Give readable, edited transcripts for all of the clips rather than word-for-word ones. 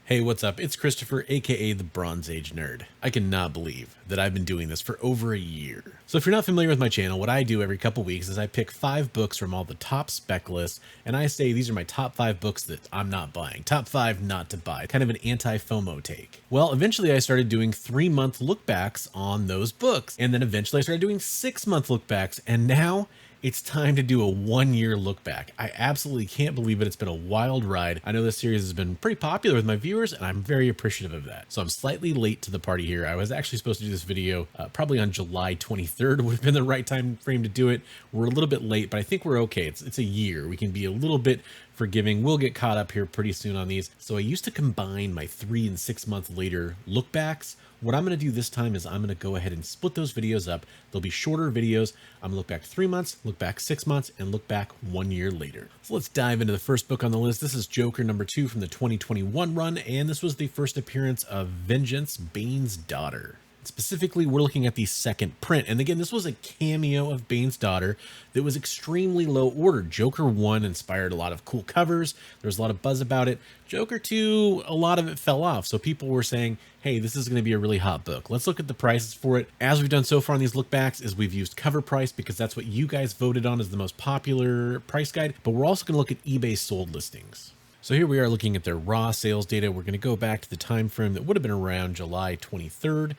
Hey, what's up? It's Christopher, aka the Bronze Age Nerd. I cannot believe that I've been doing this for over a year. So if you're not familiar with my channel, what I do every couple weeks is I pick 5 books from all the top spec lists, and I say these are my top 5 books that I'm not buying. Top 5 not to buy. Kind of an anti-FOMO take. Well, eventually I started doing 3-month lookbacks on those books, and then eventually I started doing 6-month lookbacks, and now it's time to do a 1-year look back. I absolutely can't believe it. It's been a wild ride. I know this series has been pretty popular with my viewers, and I'm very appreciative of that. So I'm slightly late to the party here. I was actually supposed to do this video probably on July 23rd would have been the right time frame to do it. We're a little bit late, but I think we're okay. It's a year. We can be a little bit forgiving. We'll get caught up here pretty soon on these. So I used to combine my 3 and 6 month later look backs. What I'm going to do this time is I'm going to go ahead and split those videos up. They'll be shorter videos. I'm going to look back 3 months, look back 6 months, and look back 1 year later. So let's dive into the first book on the list. This is Joker #2 from the 2021 run, and this was the first appearance of Vengeance, Bane's daughter. Specifically, we're looking at the second print. And again, this was a cameo of Bane's daughter that was extremely low order. Joker 1 inspired a lot of cool covers. There was a lot of buzz about it. Joker 2, a lot of it fell off. So people were saying, hey, this is going to be a really hot book. Let's look at the prices for it. As we've done so far on these lookbacks is we've used cover price because that's what you guys voted on as the most popular price guide. But we're also going to look at eBay sold listings. So here we are looking at their raw sales data. We're going to go back to the time frame that would have been around July 23rd.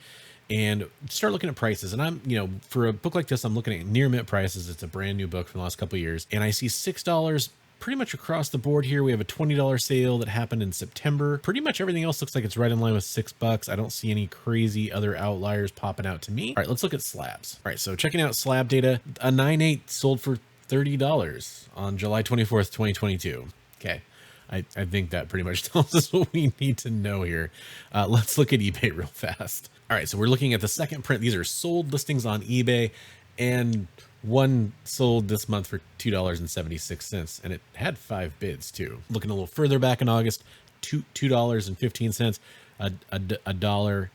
And start looking at prices. And I'm, for a book like this, I'm looking at near mint prices. It's a brand new book from the last couple of years. And I see $6 pretty much across the board here. We have a $20 sale that happened in September. Pretty much everything else looks like it's right in line with $6. I don't see any crazy other outliers popping out to me. All right, let's look at slabs. All right, so checking out slab data, a 9.8 sold for $30 on July 24th, 2022. Okay. I think that pretty much tells us what we need to know here. Let's look at eBay real fast. All right, so we're looking at the second print. These are sold listings on eBay, and one sold this month for $2.76, and it had 5 bids too. Looking a little further back in August, $2.15, a dollar.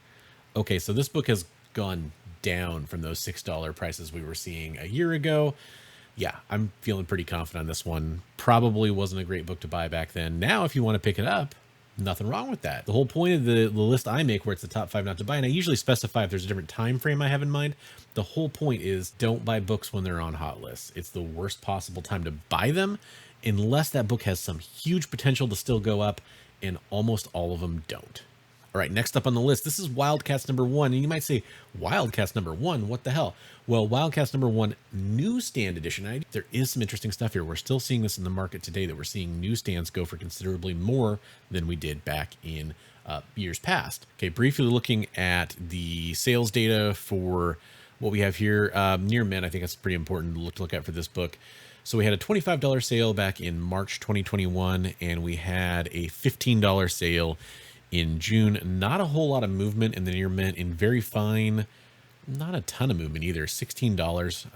Okay, so this book has gone down from those $6 prices we were seeing a year ago. Yeah, I'm feeling pretty confident on this one. Probably wasn't a great book to buy back then. Now, if you want to pick it up, nothing wrong with that. The whole point of the list I make where it's the top 5 not to buy, and I usually specify if there's a different time frame I have in mind. The whole point is don't buy books when they're on hot lists. It's the worst possible time to buy them unless that book has some huge potential to still go up, and almost all of them don't. All right, next up on the list, this is Wildcats #1. And you might say, Wildcats #1, what the hell? Well, Wildcats #1 newsstand edition. There is some interesting stuff here. We're still seeing this in the market today, that we're seeing newsstands go for considerably more than we did back in years past. Okay, briefly looking at the sales data for what we have here. Near mint, I think that's pretty important to look at for this book. So we had a $25 sale back in March 2021, and we had a $15 sale in June. Not a whole lot of movement in the near mint. In very fine, not a ton of movement either. $16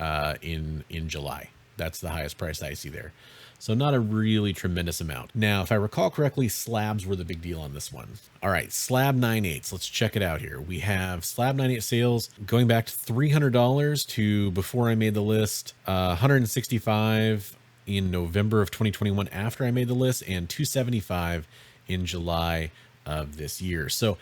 in July. That's the highest price I see there. So not a really tremendous amount. Now, if I recall correctly, slabs were the big deal on this one. All right, slab 9.8s. Let's check it out here. We have slab 9.8 sales going back to $300 to before I made the list, $165 in November of 2021 after I made the list, and $275 in July of this year. So,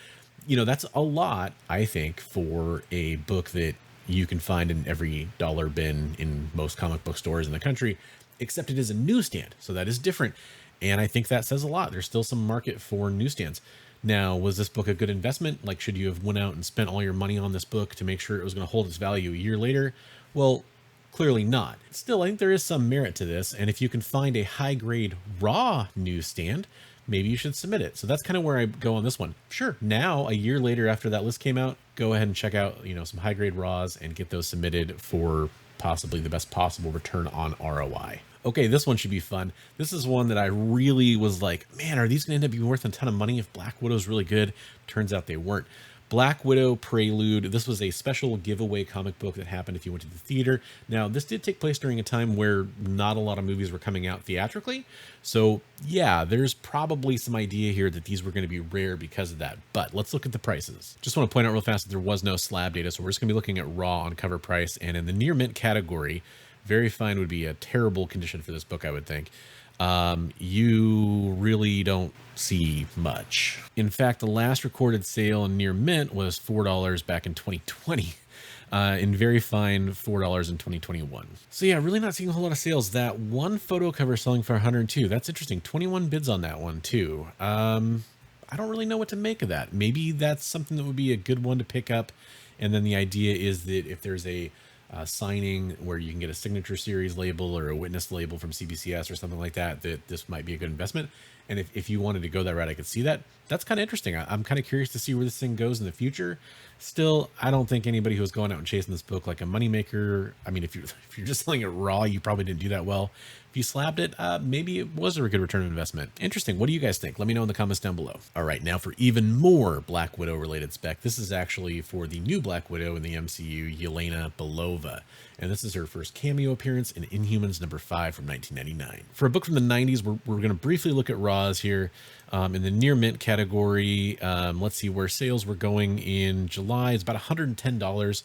that's a lot, I think, for a book that you can find in every dollar bin in most comic book stores in the country, except it is a newsstand. So that is different. And I think that says a lot. There's still some market for newsstands. Now, was this book a good investment? Like, should you have went out and spent all your money on this book to make sure it was going to hold its value a year later? Well, clearly not. Still, I think there is some merit to this. And if you can find a high grade raw newsstand, maybe you should submit it. So that's kind of where I go on this one. Sure, now, a year later after that list came out, go ahead and check out, some high grade raws and get those submitted for possibly the best possible return on ROI. Okay, this one should be fun. This is one that I really was like, man, are these going to end up being worth a ton of money if Black Widow's really good? Turns out they weren't. Black Widow Prelude. This was a special giveaway comic book that happened if you went to the theater. Now, this did take place during a time where not a lot of movies were coming out theatrically. So yeah, there's probably some idea here that these were going to be rare because of that. But let's look at the prices. Just want to point out real fast that there was no slab data. So we're just going to be looking at raw on cover price. And in the near mint category, very fine would be a terrible condition for this book, I would think. you really don't see much. In fact, the last recorded sale in near mint was $4 back in 2020. In very fine $4 in 2021. So yeah, really not seeing a whole lot of sales. That one photo cover selling for 102. That's interesting. 21 bids on that one too. I don't really know what to make of that. Maybe that's something that would be a good one to pick up. And then the idea is that if there's a signing where you can get a signature series label or a witness label from CBCS or something like that, that this might be a good investment. And if you wanted to go that route, I could see that. That's kind of interesting. I'm kind of curious to see where this thing goes in the future. Still, I don't think anybody who's going out and chasing this book like a moneymaker. I mean, if you're just selling it raw, you probably didn't do that well. If you slabbed it, maybe it was a good return on investment. Interesting. What do you guys think? Let me know in the comments down below. All right, now for even more Black Widow related spec. This is actually for the new Black Widow in the MCU, Yelena Belova. And this is her first cameo appearance in Inhumans #5 from 1999. For a book from the 90s, we're going to briefly look at raws here. In the near mint category, let's see where sales were going in July. It's about $110,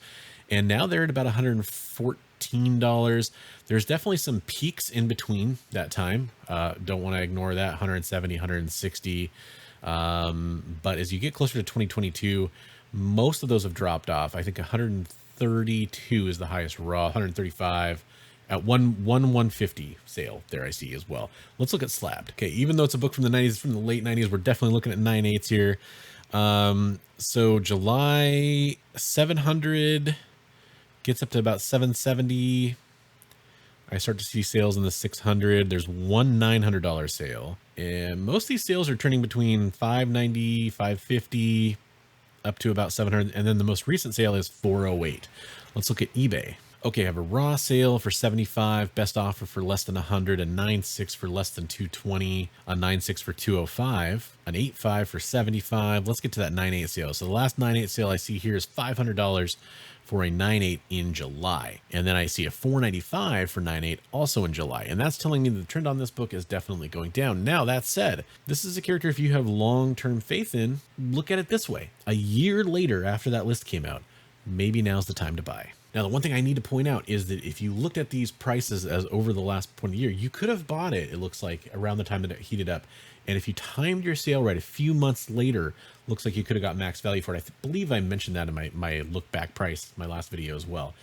and now they're at about $114. There's definitely some peaks in between that time. Don't want to ignore that, 170, 160. But as you get closer to 2022, most of those have dropped off. I think 132 is the highest raw, 135. At 150 sale there I see as well. Let's look at Slabbed. Okay, even though it's a book from the 90s, from the late 90s, we're definitely looking at 9/8 here. So July 700 gets up to about 770. I start to see sales in the 600. There's one $900 sale, and most of these sales are turning between 590, 550, up to about 700, and then the most recent sale is 408. Let's look at eBay. Okay, I have a raw sale for 75, best offer for less than 100, a 9.6 for less than 220, a 9.6 for 205, an 8.5 for 75. Let's get to that 9.8 sale. So the last 9.8 sale I see here is $500 for a 9.8 in July. And then I see a 495 for 9.8 also in July. And that's telling me the trend on this book is definitely going down. Now, that said, this is a character if you have long-term faith in, look at it this way. A year later after that list came out, maybe now's the time to buy. Now, the one thing I need to point out is that if you looked at these prices as over the last point of the year, you could have bought it, it looks like, around the time that it heated up. And if you timed your sale right, a few months later, looks like you could have got max value for it. I believe I mentioned that in my look back price, my last video as well.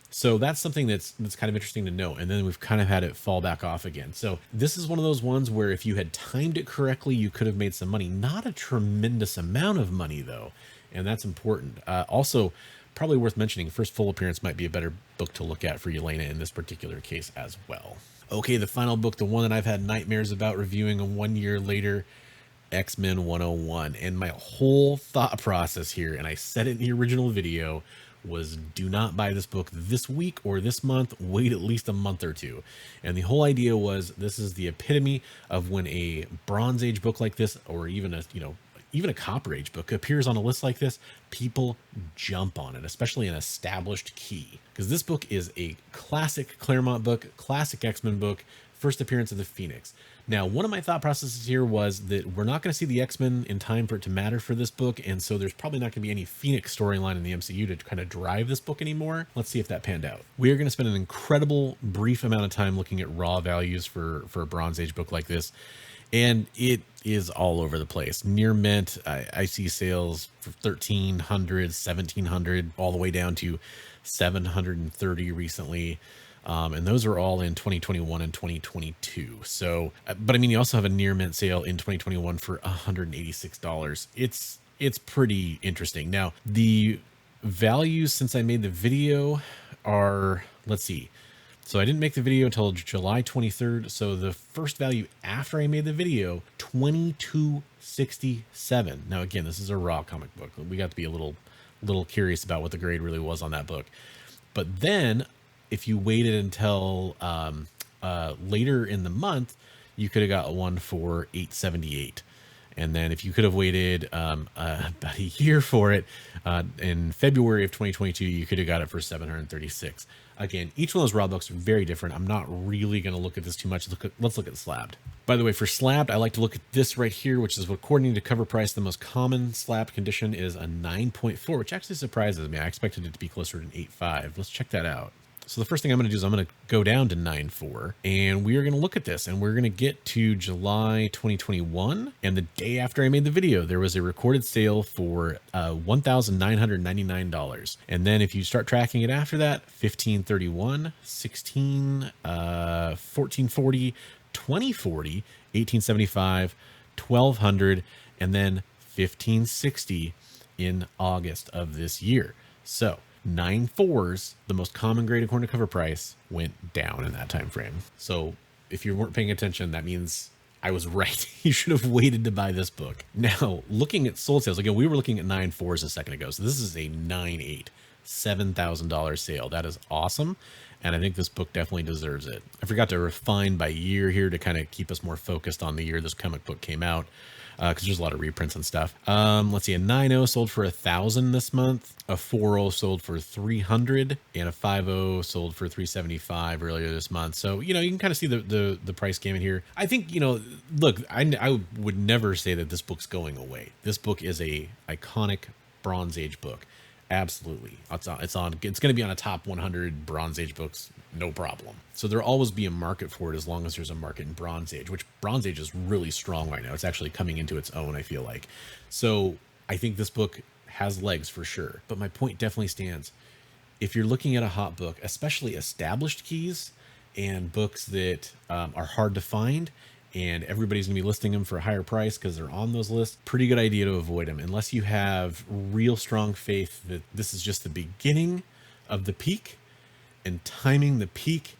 So that's something that's kind of interesting to know. And then we've kind of had it fall back off again. So this is one of those ones where if you had timed it correctly, you could have made some money. Not a tremendous amount of money, though. And that's important. Also, probably worth mentioning, first full appearance might be a better book to look at for Yelena in this particular case as well. Okay, the final book, the one that I've had nightmares about reviewing 1 year later, X-Men 101. And my whole thought process here, and I said it in the original video, was do not buy this book this week or this month, wait at least a month or two. And the whole idea was this is the epitome of when a Bronze Age book like this, or even a, even a Copper Age book appears on a list like this, people jump on it, especially an established key. Because this book is a classic Claremont book, classic X-Men book, first appearance of the Phoenix. Now, one of my thought processes here was that we're not going to see the X-Men in time for it to matter for this book, and so there's probably not going to be any Phoenix storyline in the MCU to kind of drive this book anymore. Let's see if that panned out. We are going to spend an incredible brief amount of time looking at raw values for a Bronze Age book like this. And it is all over the place. Near mint, I see sales for 1,300, 1,700, all the way down to 730 recently. And those are all in 2021 and 2022. So, but I mean, you also have a near mint sale in 2021 for $186. It's pretty interesting. Now, the values since I made the video are, let's see. So I didn't make the video until July 23rd. So the first value after I made the video, $22.67. Now, again, this is a raw comic book. We got to be a little curious about what the grade really was on that book. But then if you waited until later in the month, you could have got one for $878. And then if you could have waited about a year for it, in February of 2022, you could have got it for $736. Again, each one of those raw books are very different. I'm not really going to look at this too much. Let's look at Slabbed. By the way, for Slabbed, I like to look at this right here, which is, according to cover price, the most common Slabbed condition is a 9.4, which actually surprises me. I expected it to be closer to an 8.5. Let's check that out. So the first thing I'm going to do is I'm going to go down to 9.4 and we are going to look at this, and we're going to get to July 2021. And the day after I made the video, there was a recorded sale for $1,999. And then if you start tracking it after that, 1531, 16, 1440, 2040, 1875, 1200, and then 1560 in August of this year. So 9.4s, the most common grade according to cover price, went down in that time frame. So if you weren't paying attention, that means I was right. You should have waited to buy this book. Now, looking at sold sales, again, we were looking at 9.4s a second ago. So this is a 9.8, $7,000 sale. That is awesome. And I think this book definitely deserves it. I forgot to refine by year here to kind of keep us more focused on the year this comic book came out, because there's a lot of reprints and stuff. Let's see, a 9.0 sold for $1,000 this month, a 4.0 sold for $300, and a 5.0 sold for $375 earlier this month. So, you know, you can kind of see the price gamut here. I think, you know, look, I would never say that this book's going away. This book is a iconic Bronze Age book. Absolutely. It's going to be on a top 100 Bronze Age books, no problem. So there'll always be a market for it as long as there's a market in Bronze Age, which Bronze Age is really strong right now. It's actually coming into its own, I feel like. So I think this book has legs for sure. But my point definitely stands. If you're looking at a hot book, especially established keys and books that are hard to find, and everybody's gonna be listing them for a higher price because they're on those lists, pretty good idea to avoid them unless you have real strong faith that this is just the beginning of the peak. And timing the peak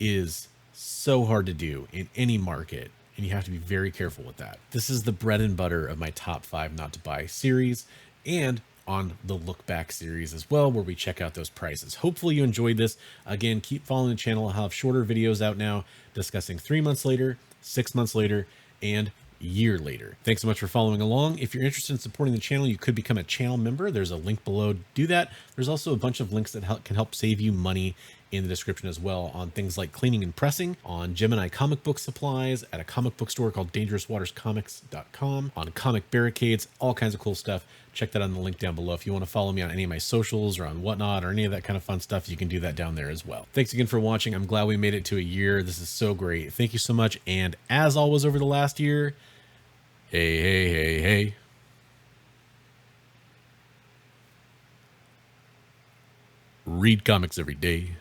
is so hard to do in any market, and you have to be very careful with that. This is the bread and butter of my top 5 not to buy series, and on the look back series as well, where we check out those prices. Hopefully you enjoyed this. Again, keep following the channel. I'll have shorter videos out now discussing 3 months later, 6 months later, and year later. Thanks so much for following along. If you're interested in supporting the channel, you could become a channel member. There's a link below to do that. There's also a bunch of links that can help save you money in the description as well, on things like cleaning and pressing, on Gemini comic book supplies, at a comic book store called dangerouswaterscomics.com, on comic barricades, all kinds of cool stuff. Check that on the link down below. If you want to follow me on any of my socials or on whatnot or any of that kind of fun stuff, you can do that down there as well. Thanks again for watching. I'm glad we made it to a year. This is so great. Thank you so much. And as always over the last year, hey, hey, hey, hey. Read comics every day.